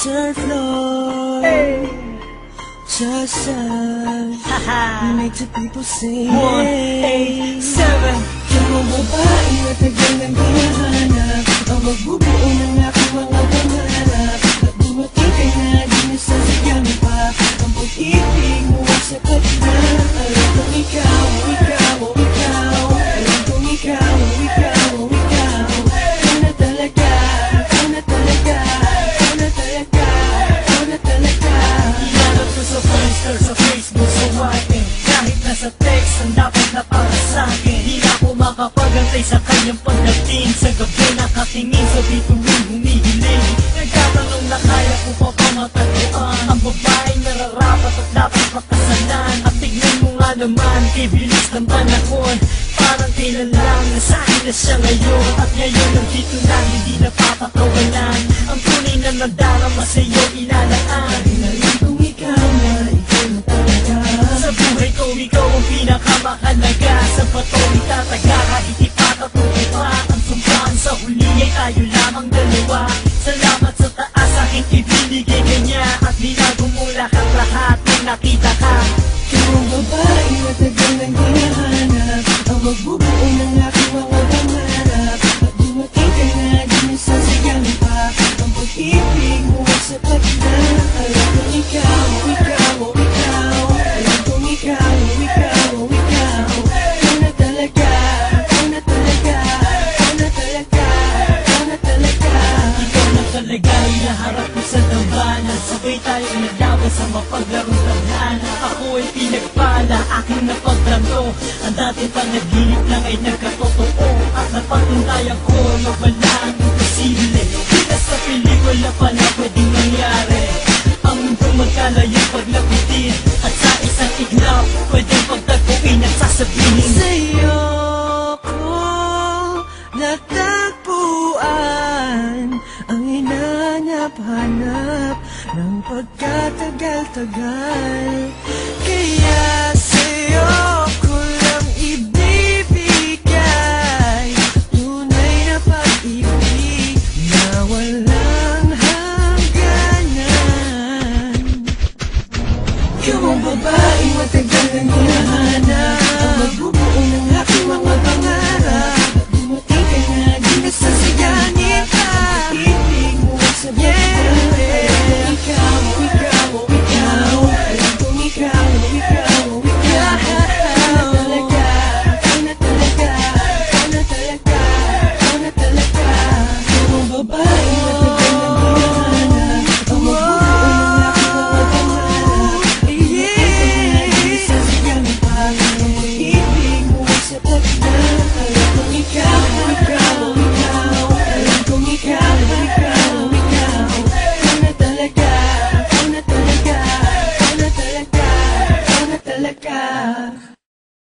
third floor. Just make the people sing. 187. Yung mga babae na tagal nang hinahanap, ang magbubuo ng aking mga pangarap. At dumating ka na, di nasasadyang pa ang pag-ibig mo ay sapat na. Alam kong ikaw, ikaw, ikaw. Alam kong ikaw, ikaw, ikaw. Ikaw na talaga, ikaw na talaga, ikaw na talaga, ikaw na talaga. Hinanap ko sa Friendster, sa Facebook, sa wiping. Kahit nasa text, ang dapat na para sa'kin. Di na ako makapagantay sa kanyang pagdating. Sa gabi nakatingin sa bituin, humihiling. Nagtatanong na kaya ko pa pamatatuan ang babaeng nararapat at dapat pakasalan. At tignan mo nga naman, kay bilis ng panahon. Parang kailan lang nasahin na siya ngayon. At ngayon nandito na, hindi napapakawalan. Ang tunay na nadarama sa'yo ilalaan. Alam kong ikaw na, ikaw na talaga. Sa buhay ko, ikaw ang pinakamahalaga. Sa bato itataga, kahit ipatatunay pa ang sumpaan. Sa huli ay tayo lamang dalawa. Salamat sa taas, aking ibinigay ka niya. At binago mo lahat nang nakita ka. Ikaw ang babae na tagal nang hinahanap, ang magbubuo ng aking mga pangarap. At dumating ka na, di nasasadyang pa ang pag-ibig mo ay sapat na. Alam kong ikaw, ikaw, ikaw. Alam kong ikaw, ikaw, ikaw. Ikaw na talaga, ikaw na talaga, ikaw na talaga, ikaw na talaga. Ikaw na talaga, inaharap ko sa dambanan. Sabay tayo naglaban sa mapaglarong tadhana. Ako ay pinagpala, aking napagtanto. Ang dating panaginip lang ay nagkatotoo. At napatunayan ko na walang imposible. Kita sa pelikula pala pwedeng mangyari. Ang mundo magkalayo paglapitin. At sa isang iglap, pwedeng pagtagpuin at sasabihin Sa'yo ko natagpuan ang hinanap-hanap ng pagkatagal-tagal. Kaya sa'yo